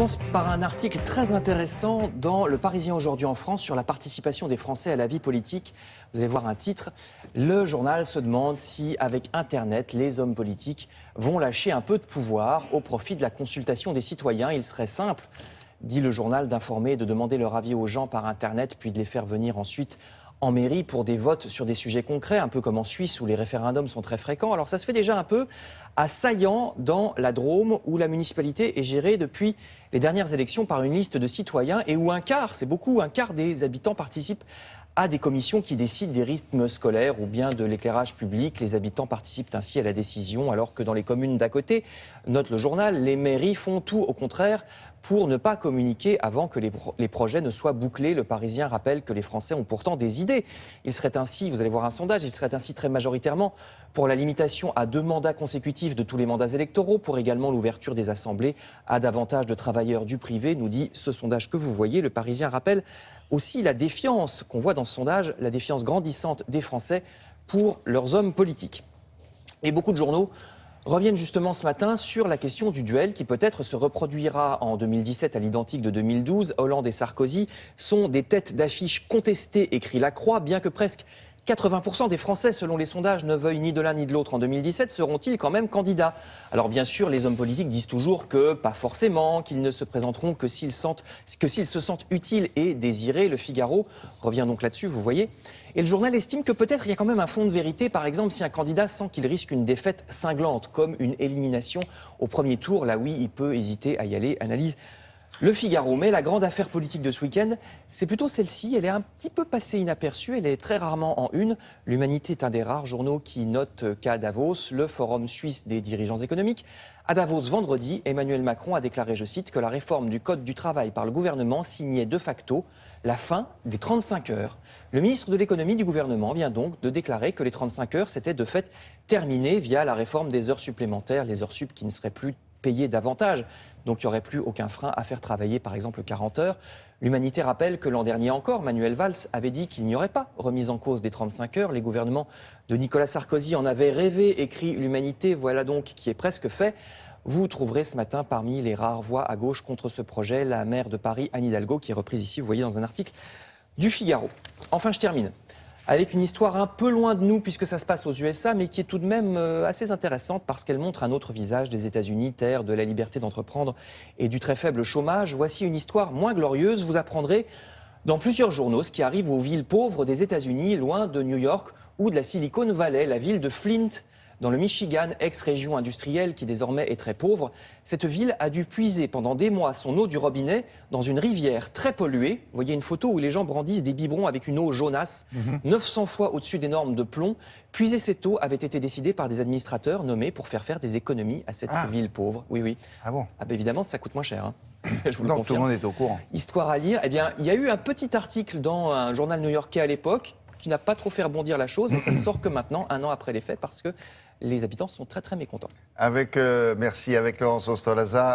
commence par un article très intéressant dans Le Parisien aujourd'hui en France sur la participation des Français à la vie politique. Vous allez voir un titre. Le journal se demande si, avec Internet, les hommes politiques vont lâcher un peu de pouvoir au profit de la consultation des citoyens. Il serait simple, dit le journal, d'informer et de demander leur avis aux gens par Internet, puis de les faire venir ensuite en mairie pour des votes sur des sujets concrets, un peu comme en Suisse où les référendums sont très fréquents. Alors ça se fait déjà un peu à Saillant, dans la Drôme, où la municipalité est gérée depuis les dernières élections par une liste de citoyens et où un quart des habitants participent à des commissions qui décident des rythmes scolaires ou bien de l'éclairage public. Les habitants participent ainsi à la décision, alors que dans les communes d'à côté, note le journal, les mairies font tout au contraire pour ne pas communiquer avant que les projets ne soient bouclés. Le Parisien rappelle que les Français ont pourtant des idées. Il serait ainsi, vous allez voir un sondage, il serait ainsi très majoritairement pour la limitation à 2 mandats consécutifs de tous les mandats électoraux, pour également l'ouverture des assemblées à davantage de travailleurs du privé, nous dit ce sondage que vous voyez. Le Parisien rappelle aussi la défiance qu'on voit dans ce sondage, la défiance grandissante des Français pour leurs hommes politiques. Et beaucoup de journaux reviennent justement ce matin sur la question du duel qui peut-être se reproduira en 2017 à l'identique de 2012. Hollande et Sarkozy sont des têtes d'affiche contestées, écrit La Croix, bien que presque 80% des Français, selon les sondages, ne veuillent ni de l'un ni de l'autre en 2017, seront-ils quand même candidats? Alors bien sûr, les hommes politiques disent toujours que pas forcément, qu'ils ne se présenteront que s'ils se sentent utiles et désirés. Le Figaro revient donc là-dessus, vous voyez. Et le journal estime que peut-être il y a quand même un fond de vérité, par exemple si un candidat sent qu'il risque une défaite cinglante, comme une élimination au premier tour. Là oui, il peut hésiter à y aller, analyse Le Figaro. Mais la grande affaire politique de ce week-end, c'est plutôt celle-ci. Elle est un petit peu passée inaperçue, elle est très rarement en une. L'Humanité est un des rares journaux qui note qu'à Davos, le Forum suisse des dirigeants économiques, à Davos vendredi, Emmanuel Macron a déclaré, je cite, que la réforme du Code du travail par le gouvernement signait de facto la fin des 35 heures. Le ministre de l'économie du gouvernement vient donc de déclarer que les 35 heures s'étaient de fait terminées via la réforme des heures supplémentaires, les heures sup qui ne seraient plus payées davantage. Donc il n'y aurait plus aucun frein à faire travailler par exemple 40 heures. L'Humanité rappelle que l'an dernier encore, Manuel Valls avait dit qu'il n'y aurait pas remise en cause des 35 heures. Les gouvernements de Nicolas Sarkozy en avaient rêvé, écrit l'Humanité. Voilà donc qui est presque fait. Vous trouverez ce matin parmi les rares voix à gauche contre ce projet la maire de Paris, Anne Hidalgo, qui est reprise ici, vous voyez, dans un article du Figaro. Enfin, je termine avec une histoire un peu loin de nous, puisque ça se passe aux USA, mais qui est tout de même assez intéressante parce qu'elle montre un autre visage des États-Unis, terre de la liberté d'entreprendre et du très faible chômage. Voici une histoire moins glorieuse. Vous apprendrez dans plusieurs journaux ce qui arrive aux villes pauvres des États-Unis, loin de New York ou de la Silicon Valley, la ville de Flint, dans le Michigan, ex-région industrielle qui désormais est très pauvre. Cette ville a dû puiser pendant des mois son eau du robinet dans une rivière très polluée. Vous voyez une photo où les gens brandissent des biberons avec une eau jaunasse, 900 fois au-dessus des normes de plomb. Puiser cette eau avait été décidé par des administrateurs nommés pour faire des économies à cette ville pauvre. Oui, oui. Ah bon? Ah ben évidemment, ça coûte moins cher. Je vous le Donc confirme. tout le monde est au courant. Histoire à lire. Eh bien, il y a eu un petit article dans un journal new-yorkais à l'époque qui n'a pas trop fait rebondir la chose et ça ne sort que maintenant, 1 an après les faits, parce que les habitants sont très très mécontents. Merci avec Laurence Ostolaza.